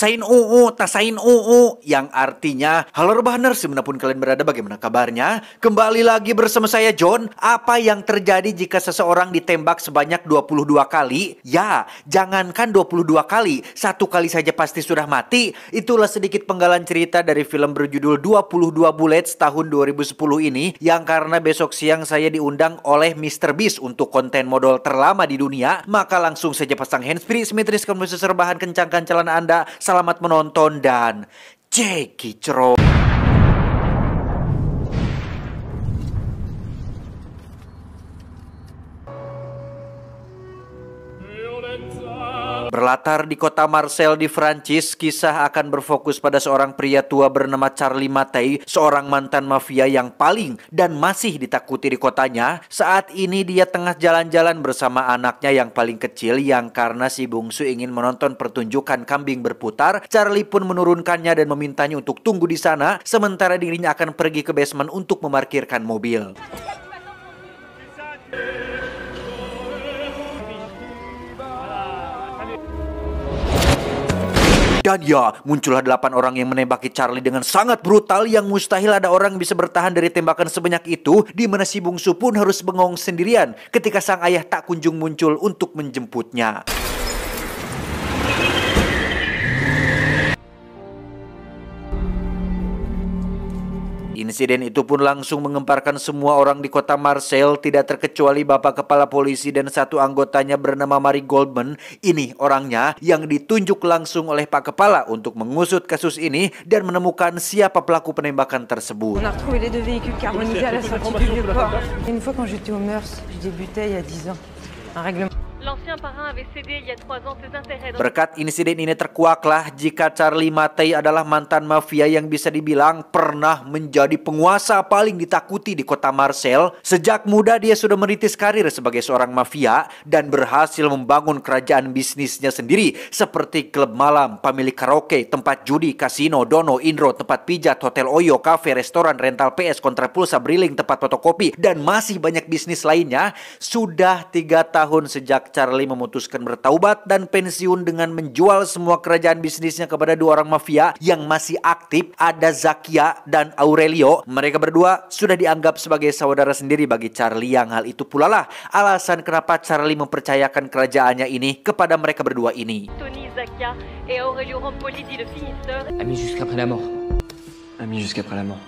Sain UU, tasain UU, yang artinya, halo rebahaners, dimanapun kalian berada, bagaimana kabarnya? Kembali lagi bersama saya John. Apa yang terjadi jika seseorang ditembak sebanyak 22 kali? Ya, jangankan 22 kali, 1 kali saja pasti sudah mati. Itulah sedikit penggalan cerita dari film berjudul 22 Bullets tahun 2010 ini, yang karena besok siang saya diundang oleh Mr. Beast untuk konten modal terlama di dunia, maka langsung saja pasang handsfree, simetris, konversi serbahan, kencangkan celana Anda. Selamat menonton dan cekicro. Berlatar di kota Marseille di Prancis, kisah akan berfokus pada seorang pria tua bernama Charlie Mattei, seorang mantan mafia yang paling dan masih ditakuti di kotanya. Saat ini dia tengah jalan-jalan bersama anaknya yang paling kecil, yang karena si bungsu ingin menonton pertunjukan kambing berputar, Charlie pun menurunkannya dan memintanya untuk tunggu di sana, sementara dirinya akan pergi ke basement untuk memarkirkan mobil. Dan ya, muncullah 8 orang yang menembaki Charlie dengan sangat brutal, yang mustahil ada orang bisa bertahan dari tembakan sebanyak itu, di mana si bungsu pun harus bengong sendirian ketika sang ayah tak kunjung muncul untuk menjemputnya. Insiden itu pun langsung mengemparkan semua orang di kota Marseille, tidak terkecuali bapak kepala polisi dan 1 anggotanya bernama Marie Goldman. Ini orangnya yang ditunjuk langsung oleh Pak Kepala untuk mengusut kasus ini dan menemukan siapa pelaku penembakan tersebut. On a retrouvé les 2 véhicules carbonisés à la sortie du Vieux-Port. Une fois quand j'étais au Meurs, je débutais il y a 10 ans. Un règlement. L'ancien parrain avait cédé il y a 3 ans ses intérêts. Berkat insiden ini terkuaklah jika Charlie Mattei adalah mantan mafia yang bisa dibilang pernah menjadi penguasa paling ditakuti di kota Marseille. Sejak muda dia sudah merintis karir sebagai seorang mafia dan berhasil membangun kerajaan bisnisnya sendiri, seperti klub malam, pemilik karaoke, tempat judi, kasino, dono, indro, tempat pijat, hotel Oyo, kafe, restoran, rental PS, kontrapulsa, briling, tempat fotokopi, dan masih banyak bisnis lainnya. Sudah 3 tahun sejak Charlie memutuskan bertaubat dan pensiun dengan menjual semua kerajaan bisnisnya kepada 2 orang mafia yang masih aktif, ada Zakia dan Aurelio. Mereka berdua sudah dianggap sebagai saudara sendiri bagi Charlie, yang hal itu pula lah alasan kenapa Charlie mempercayakan kerajaannya ini kepada mereka berdua ini. Tony, Zakia et Aurelio Rampoli dit le finisseur. Amis jusqu'après la mort. Amis jusqu'après la mort.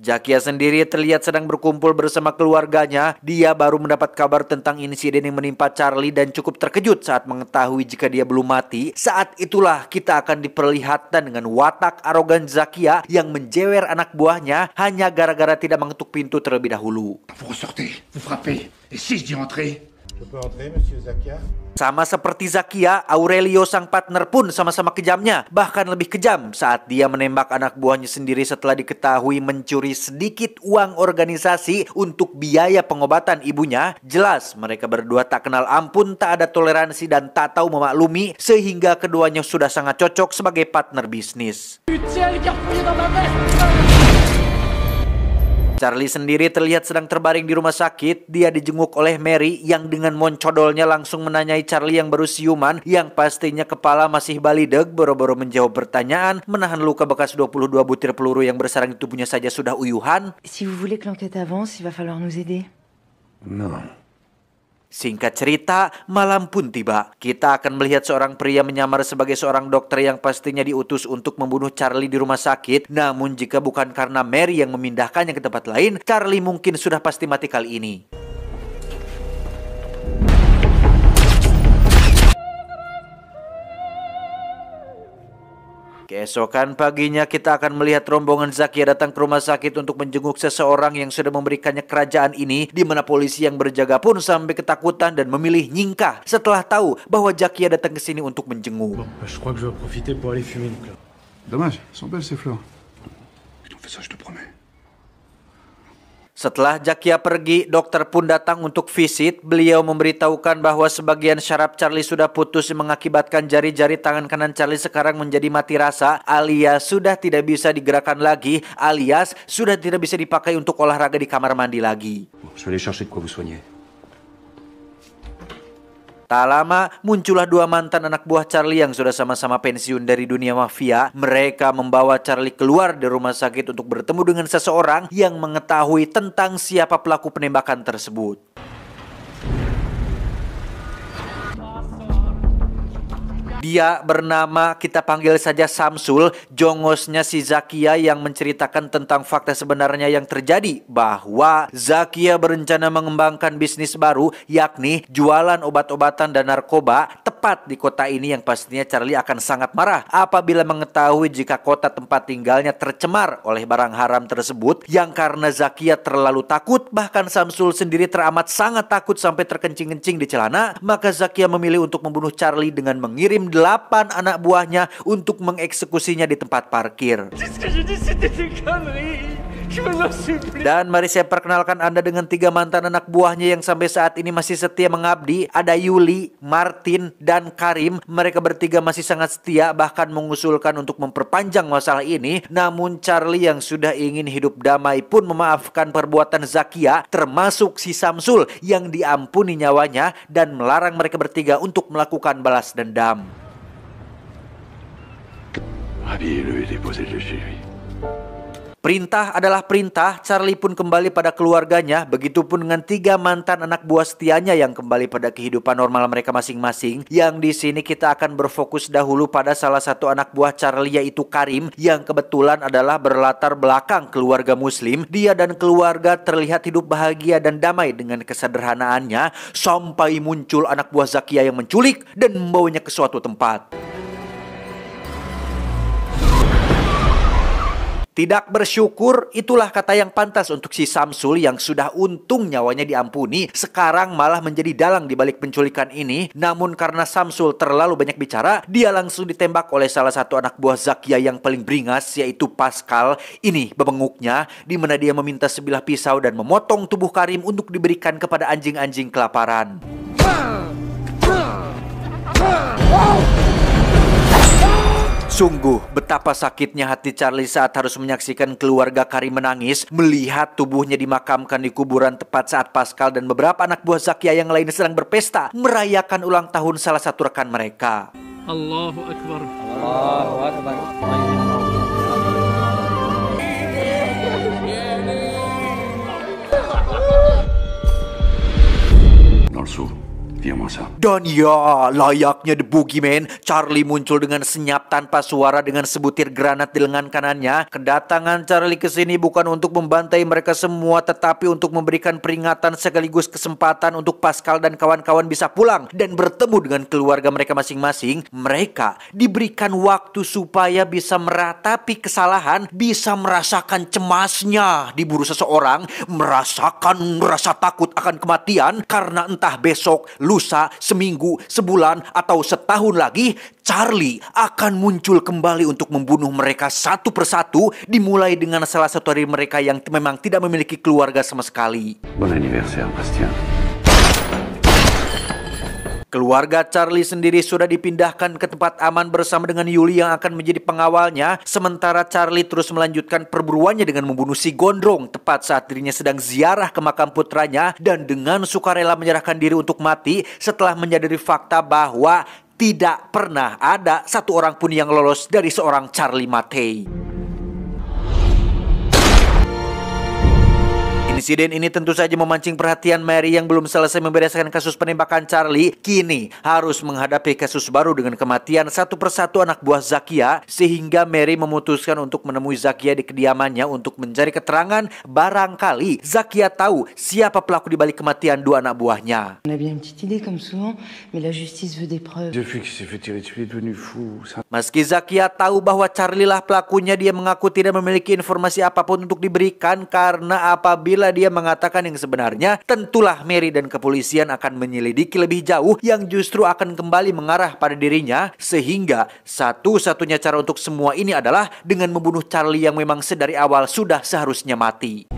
Zakia sendiri terlihat sedang berkumpul bersama keluarganya. Dia baru mendapat kabar tentang insiden yang menimpa Charlie dan cukup terkejut saat mengetahui jika dia belum mati. Saat itulah kita akan diperlihatkan dengan watak arogan Zakia yang menjewer anak buahnya hanya gara-gara tidak mengetuk pintu terlebih dahulu. Vous ressortez, vous frappez, et si je dis entrer? Je peux entrer, monsieur Zakia? Sama seperti Zakia, Aurelio sang partner pun sama-sama kejamnya. Bahkan lebih kejam saat dia menembak anak buahnya sendiri setelah diketahui mencuri sedikit uang organisasi untuk biaya pengobatan ibunya. Jelas mereka berdua tak kenal ampun, tak ada toleransi dan tak tahu memaklumi, sehingga keduanya sudah sangat cocok sebagai partner bisnis. Charlie sendiri terlihat sedang terbaring di rumah sakit. Dia dijenguk oleh Mary yang dengan moncodolnya langsung menanyai Charlie yang baru siuman, yang pastinya kepala masih balideg, boro-boro menjawab pertanyaan, menahan luka bekas 22 butir peluru yang bersarang di tubuhnya saja sudah uyuhan. Si vous voulez que l'enquête avance, il va falloir nous aider. Non. Singkat cerita, malam pun tiba. Kita akan melihat seorang pria menyamar sebagai seorang dokter yang pastinya diutus untuk membunuh Charlie di rumah sakit. Namun jika bukan karena Mary yang memindahkannya ke tempat lain, Charlie mungkin sudah pasti mati kali ini. Keesokan paginya kita akan melihat rombongan Zakia datang ke rumah sakit untuk menjenguk seseorang yang sudah memberikannya kerajaan ini, di mana polisi yang berjaga pun sampai ketakutan dan memilih nyingkah setelah tahu bahwa Zakia datang ke sini untuk menjenguk. Je crois que je vais profiter pour aller fumer une clope. Dommage, elles sont belles ces fleurs. On fait ça, je te promets. Setelah Zakia pergi, dokter pun datang untuk visit. Beliau memberitahukan bahwa sebagian syaraf Charlie sudah putus, mengakibatkan jari-jari tangan kanan Charlie sekarang menjadi mati rasa, alias sudah tidak bisa digerakkan lagi, alias sudah tidak bisa dipakai untuk olahraga di kamar mandi lagi. Je vais aller chercher de quoi vous soigner. Tak lama, muncullah dua mantan anak buah Charlie yang sudah sama-sama pensiun dari dunia mafia. Mereka membawa Charlie keluar dari rumah sakit untuk bertemu dengan seseorang yang mengetahui tentang siapa pelaku penembakan tersebut. Dia bernama, kita panggil saja Samsul, jongosnya si Zakia yang menceritakan tentang fakta sebenarnya yang terjadi, bahwa Zakia berencana mengembangkan bisnis baru, yakni jualan obat-obatan dan narkoba, tepat di kota ini yang pastinya Charlie akan sangat marah apabila mengetahui jika kota tempat tinggalnya tercemar oleh barang haram tersebut, yang karena Zakia terlalu takut, bahkan Samsul sendiri teramat sangat takut sampai terkencing-kencing di celana, maka Zakia memilih untuk membunuh Charlie dengan mengirim 8 anak buahnya untuk mengeksekusinya di tempat parkir. Dan mari saya perkenalkan Anda dengan 3 mantan anak buahnya yang sampai saat ini masih setia mengabdi. Ada Yuli, Martin, dan Karim. Mereka bertiga masih sangat setia, bahkan mengusulkan untuk memperpanjang masalah ini. Namun Charlie yang sudah ingin hidup damai pun memaafkan perbuatan Zakia, termasuk si Samsul yang diampuni nyawanya, dan melarang mereka bertiga untuk melakukan balas dendam. Perintah adalah perintah. Charlie pun kembali pada keluarganya. Begitupun dengan 3 mantan anak buah setianya yang kembali pada kehidupan normal mereka masing-masing. Yang di sini kita akan berfokus dahulu pada salah satu anak buah Charlie, yaitu Karim, yang kebetulan adalah berlatar belakang keluarga Muslim. Dia dan keluarga terlihat hidup bahagia dan damai dengan kesederhanaannya, sampai muncul anak buah Zakia yang menculik dan membawanya ke suatu tempat. Tidak bersyukur, itulah kata yang pantas untuk si Samsul yang sudah untung nyawanya diampuni, sekarang malah menjadi dalang di balik penculikan ini. Namun karena Samsul terlalu banyak bicara, dia langsung ditembak oleh salah satu anak buah Zakia yang paling beringas, yaitu Pascal. Ini bebenguknya, di mana dia meminta sebilah pisau dan memotong tubuh Karim untuk diberikan kepada anjing-anjing kelaparan. Sungguh betapa sakitnya hati Charlie saat harus menyaksikan keluarga Karim menangis melihat tubuhnya dimakamkan di kuburan tepat saat Pascal dan beberapa anak buah Zakia yang lain sedang berpesta merayakan ulang tahun salah satu rekan mereka. Allahu Akbar. Allahu Akbar. Dan ya, layaknya The Boogeyman, Charlie muncul dengan senyap tanpa suara dengan sebutir granat di lengan kanannya. Kedatangan Charlie ke sini bukan untuk membantai mereka semua, tetapi untuk memberikan peringatan sekaligus kesempatan untuk Pascal dan kawan-kawan bisa pulang dan bertemu dengan keluarga mereka masing-masing. Mereka diberikan waktu supaya bisa meratapi kesalahan, bisa merasakan cemasnya diburu seseorang, merasakan rasa takut akan kematian karena entah besok, lusa, seminggu, sebulan, atau setahun lagi Charlie akan muncul kembali untuk membunuh mereka satu persatu, dimulai dengan salah satu dari mereka yang memang tidak memiliki keluarga sama sekali. Bon anniversaire, Bastien. Keluarga Charlie sendiri sudah dipindahkan ke tempat aman bersama dengan Yuli yang akan menjadi pengawalnya. Sementara Charlie terus melanjutkan perburuannya dengan membunuh si Gondrong tepat saat dirinya sedang ziarah ke makam putranya, dan dengan sukarela menyerahkan diri untuk mati setelah menyadari fakta bahwa tidak pernah ada satu orang pun yang lolos dari seorang Charlie Mattei. Insiden ini tentu saja memancing perhatian Mary yang belum selesai membereskan kasus penembakan Charlie. Kini harus menghadapi kasus baru dengan kematian satu persatu anak buah Zakia, sehingga Mary memutuskan untuk menemui Zakia di kediamannya untuk mencari keterangan. Barangkali Zakia tahu siapa pelaku di balik kematian 2 anak buahnya. On a bien une petite idée comme souvent, mais la justice veut des preuves. Depuis qu'il s'est fait tirer dessus, il est devenu fou. Meski Zakia tahu bahwa Charlie lah pelakunya, dia mengaku tidak memiliki informasi apapun untuk diberikan karena apabila dia mengatakan yang sebenarnya, tentulah Mary dan kepolisian akan menyelidiki lebih jauh yang justru akan kembali mengarah pada dirinya, sehingga satu-satunya cara untuk semua ini adalah dengan membunuh Charlie yang memang sedari awal sudah seharusnya mati.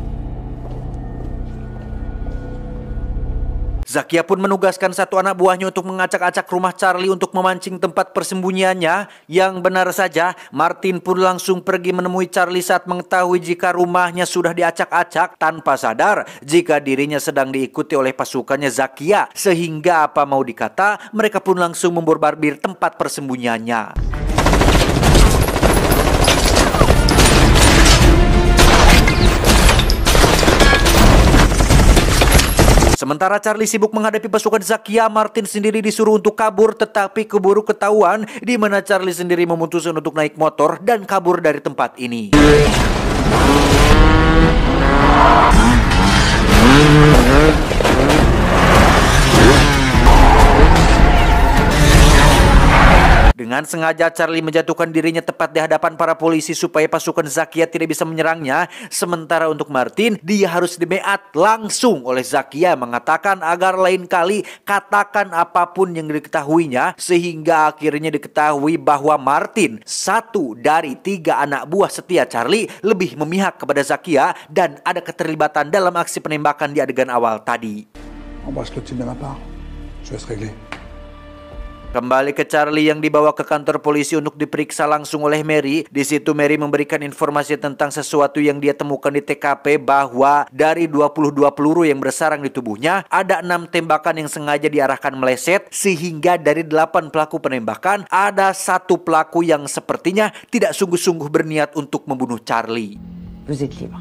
Zakia pun menugaskan satu anak buahnya untuk mengacak-acak rumah Charlie untuk memancing tempat persembunyiannya. Yang benar saja, Martin pun langsung pergi menemui Charlie saat mengetahui jika rumahnya sudah diacak-acak, tanpa sadar jika dirinya sedang diikuti oleh pasukannya Zakia. Sehingga apa mau dikata, mereka pun langsung membombardir tempat persembunyiannya. Sementara Charlie sibuk menghadapi pasukan Zakia, Martin sendiri disuruh untuk kabur, tetapi keburu ketahuan di mana Charlie sendiri memutuskan untuk naik motor dan kabur dari tempat ini. Dengan sengaja Charlie menjatuhkan dirinya tepat di hadapan para polisi supaya pasukan Zakia tidak bisa menyerangnya. Sementara untuk Martin, dia harus dimeat langsung oleh Zakia, mengatakan agar lain kali katakan apapun yang diketahuinya. Sehingga akhirnya diketahui bahwa Martin, satu dari 3 anak buah setia Charlie, lebih memihak kepada Zakia dan ada keterlibatan dalam aksi penembakan di adegan awal tadi. Embrasse le type de ma part. Je laisse régler. Kembali ke Charlie yang dibawa ke kantor polisi untuk diperiksa langsung oleh Mary. Di situ Mary memberikan informasi tentang sesuatu yang dia temukan di TKP, bahwa dari 22 peluru yang bersarang di tubuhnya, ada 6 tembakan yang sengaja diarahkan meleset, sehingga dari 8 pelaku penembakan ada 1 pelaku yang sepertinya tidak sungguh-sungguh berniat untuk membunuh Charlie. Vous êtes libre.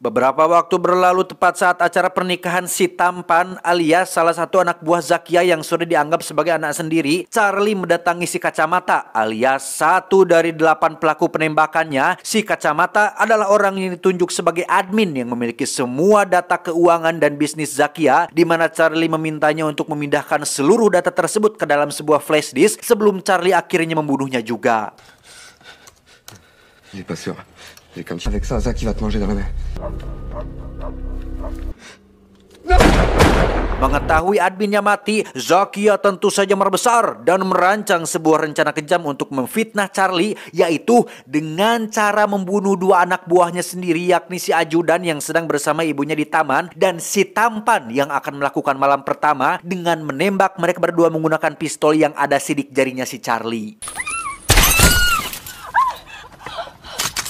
Beberapa waktu berlalu tepat saat acara pernikahan si tampan alias salah satu anak buah Zakia yang sudah dianggap sebagai anak sendiri, Charlie mendatangi si kacamata alias satu dari 8 pelaku penembakannya. Si kacamata adalah orang yang ditunjuk sebagai admin yang memiliki semua data keuangan dan bisnis Zakia, di mana Charlie memintanya untuk memindahkan seluruh data tersebut ke dalam sebuah flash disk sebelum Charlie akhirnya membunuhnya juga. Il est pas sûr. Et comme avec ça, Zach il va te manger dans la main. Mengetahui adminnya mati, Zakia tentu saja merbesar dan merancang sebuah rencana kejam untuk memfitnah Charlie, yaitu dengan cara membunuh 2 anak buahnya sendiri, yakni si ajudan yang sedang bersama ibunya di taman dan si tampan yang akan melakukan malam pertama dengan menembak mereka berdua menggunakan pistol yang ada sidik jarinya si Charlie.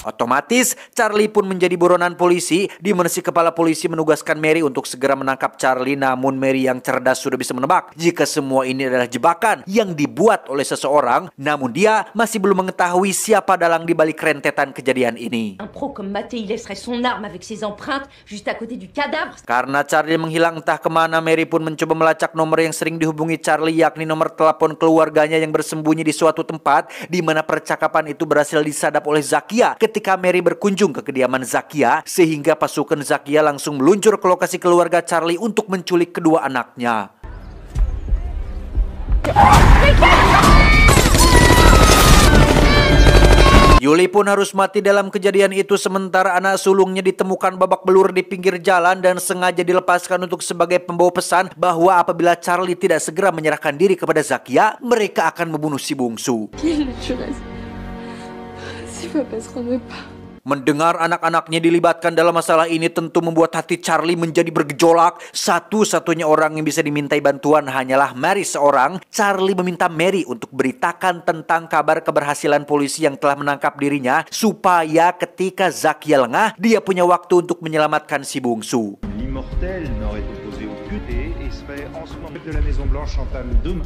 Otomatis Charlie pun menjadi buronan polisi, di mana si kepala polisi menugaskan Mary untuk segera menangkap Charlie. Namun Mary yang cerdas sudah bisa menebak jika semua ini adalah jebakan yang dibuat oleh seseorang. Namun dia masih belum mengetahui siapa dalang di balik rentetan kejadian ini. Un pro comme Mattei laisserait son arme avec ses empreintes juste à côté du cadavre. Karena Charlie menghilang entah kemana, Mary pun mencoba melacak nomor yang sering dihubungi Charlie, yakni nomor telepon keluarganya yang bersembunyi di suatu tempat, di mana percakapan itu berhasil disadap oleh Zakia ketika Mary berkunjung ke kediaman Zakia, sehingga pasukan Zakia langsung meluncur ke lokasi keluarga Charlie untuk menculik kedua anaknya. Yuli pun harus mati dalam kejadian itu, sementara anak sulungnya ditemukan babak belur di pinggir jalan dan sengaja dilepaskan untuk sebagai pembawa pesan bahwa apabila Charlie tidak segera menyerahkan diri kepada Zakia, mereka akan membunuh si bungsu. Mendengar anak-anaknya dilibatkan dalam masalah ini tentu membuat hati Charlie menjadi bergejolak. Satu-satunya orang yang bisa dimintai bantuan hanyalah Mary seorang. Charlie meminta Mary untuk beritakan tentang kabar keberhasilan polisi yang telah menangkap dirinya, supaya ketika Zakia lengah, dia punya waktu untuk menyelamatkan si bungsu. L'immortel n'aurait opposé aucune et serait en ce moment de la Maison Blanche entame demain.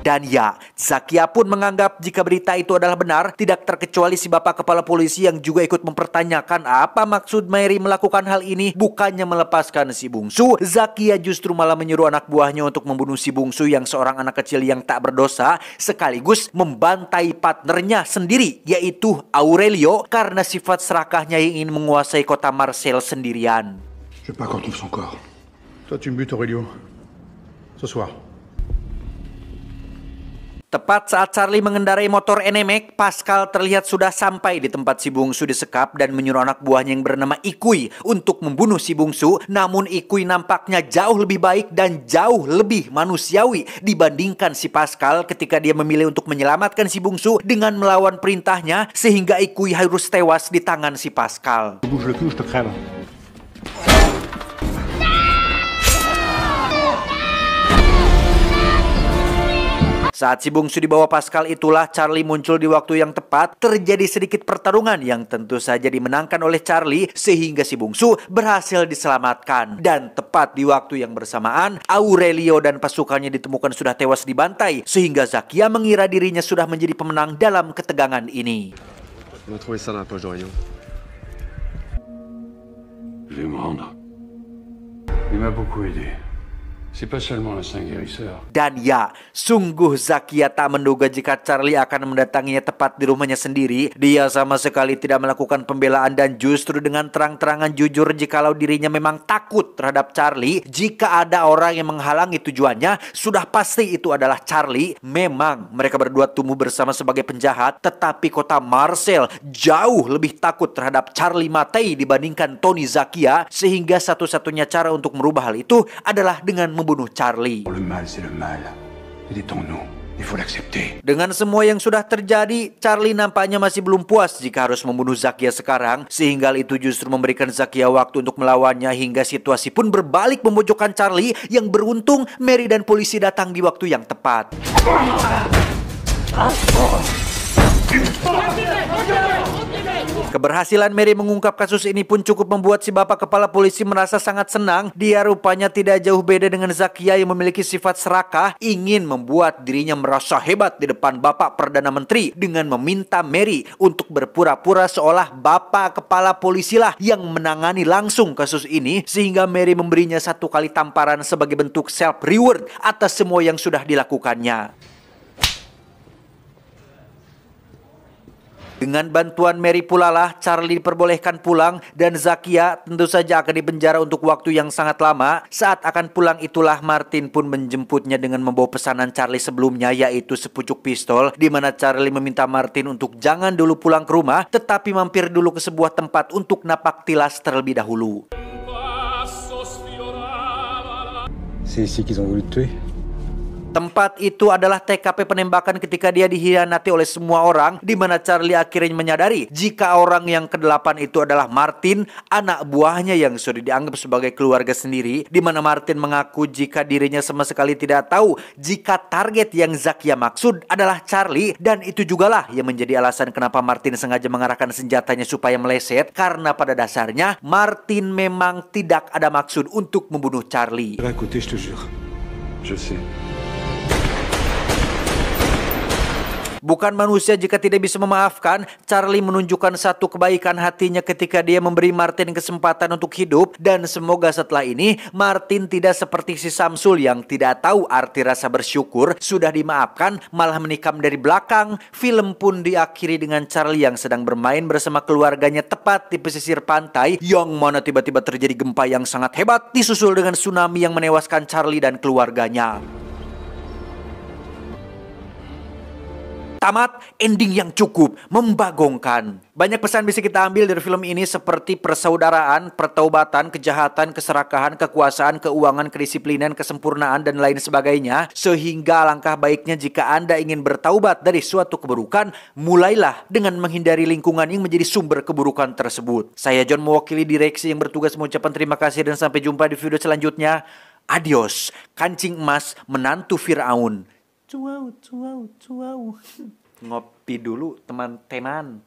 Dan ya, Zakia pun menganggap jika berita itu adalah benar, tidak terkecuali si bapak kepala polisi yang juga ikut mempertanyakan apa maksud Mary melakukan hal ini. Bukannya melepaskan si bungsu, Zakia justru malah menyuruh anak buahnya untuk membunuh si bungsu yang seorang anak kecil yang tak berdosa, sekaligus membantai partnernya sendiri, yaitu Aurelio, karena sifat serakahnya yang ingin menguasai kota Marseille sendirian. Je veux pas qu'on trouve son corps. Toi, tu me butes, Aurelio. Ce soir. Tepat saat Charlie mengendarai motor NMAX, Pascal terlihat sudah sampai di tempat si bungsu disekap dan menyuruh anak buahnya yang bernama Ikui untuk membunuh si bungsu. Namun Ikui nampaknya jauh lebih baik dan jauh lebih manusiawi dibandingkan si Pascal ketika dia memilih untuk menyelamatkan si bungsu dengan melawan perintahnya, sehingga Ikui harus tewas di tangan si Pascal. Bouge le cul, je te crève. Saat si bungsu dibawa Pascal itulah Charlie muncul di waktu yang tepat. Terjadi sedikit pertarungan yang tentu saja dimenangkan oleh Charlie sehingga si bungsu berhasil diselamatkan. Dan tepat di waktu yang bersamaan, Aurelio dan pasukannya ditemukan sudah tewas dibantai sehingga Zakia mengira dirinya sudah menjadi pemenang dalam ketegangan ini. On a trouvé ça dans la poche d'Orion. Je vais me rendre. Il m'a beaucoup aidé. C'est pas seulement un saint guérisseur. Dan ya, sungguh Zakia tak menduga jika Charlie akan mendatanginya tepat di rumahnya sendiri. Dia sama sekali tidak melakukan pembelaan dan justru dengan terang-terangan jujur jikalau dirinya memang takut terhadap Charlie. Jika ada orang yang menghalangi tujuannya, sudah pasti itu adalah Charlie. Memang mereka berdua tumbuh bersama sebagai penjahat, tetapi kota Marseille jauh lebih takut terhadap Charlie Mattei dibandingkan Tony Zakia, sehingga satu-satunya cara untuk merubah hal itu adalah dengan membunuh Charlie. Le mal, c'est le mal. Il est en nous. Il faut l'accepter. Dengan semua yang sudah terjadi, Charlie nampaknya masih belum puas jika harus membunuh Zakia sekarang, sehingga itu justru memberikan Zakia waktu untuk melawannya hingga situasi pun berbalik memojokkan Charlie. Yang beruntung, Mary dan polisi datang di waktu yang tepat. Keberhasilan Mary mengungkap kasus ini pun cukup membuat si bapak kepala polisi merasa sangat senang. Dia rupanya tidak jauh beda dengan Zakia yang memiliki sifat serakah, ingin membuat dirinya merasa hebat di depan bapak Perdana Menteri dengan meminta Mary untuk berpura-pura seolah bapak kepala polisi lah yang menangani langsung kasus ini, sehingga Mary memberinya 1 kali tamparan sebagai bentuk self reward atas semua yang sudah dilakukannya. Dengan bantuan Mary pula lah Charlie diperbolehkan pulang dan Zakia tentu saja akan dipenjara untuk waktu yang sangat lama. Saat akan pulang itulah Martin pun menjemputnya dengan membawa pesanan Charlie sebelumnya, yaitu sepucuk pistol, di mana Charlie meminta Martin untuk jangan dulu pulang ke rumah tetapi mampir dulu ke sebuah tempat untuk napak tilas terlebih dahulu. C'est ici qu'ils ont voulu te tuer? Tempat itu adalah TKP penembakan ketika dia dikhianati oleh semua orang, di mana Charlie akhirnya menyadari jika orang yang ke-8 itu adalah Martin, anak buahnya yang sudah dianggap sebagai keluarga sendiri, di mana Martin mengaku jika dirinya sama sekali tidak tahu jika target yang Zakia maksud adalah Charlie, dan itu jugalah yang menjadi alasan kenapa Martin sengaja mengarahkan senjatanya supaya meleset, karena pada dasarnya Martin memang tidak ada maksud untuk membunuh Charlie. À côté, je te jure. Je sais. Bukan manusia jika tidak bisa memaafkan, Charlie menunjukkan satu kebaikan hatinya ketika dia memberi Martin kesempatan untuk hidup. Dan semoga setelah ini Martin tidak seperti si Samsul yang tidak tahu arti rasa bersyukur, sudah dimaafkan malah menikam dari belakang. Film pun diakhiri dengan Charlie yang sedang bermain bersama keluarganya tepat di pesisir pantai, yang mana tiba-tiba terjadi gempa yang sangat hebat disusul dengan tsunami yang menewaskan Charlie dan keluarganya. Tamat, ending yang cukup membagongkan. Banyak pesan bisa kita ambil dari film ini seperti persaudaraan, pertaubatan, kejahatan, keserakahan, kekuasaan, keuangan, kedisiplinan, kesempurnaan, dan lain sebagainya. Sehingga alangkah baiknya jika Anda ingin bertaubat dari suatu keburukan, mulailah dengan menghindari lingkungan yang menjadi sumber keburukan tersebut. Saya John mewakili direksi yang bertugas mengucapkan terima kasih dan sampai jumpa di video selanjutnya. Adios, kancing emas menantu Firaun. Cuau. Ngopi dulu teman-teman.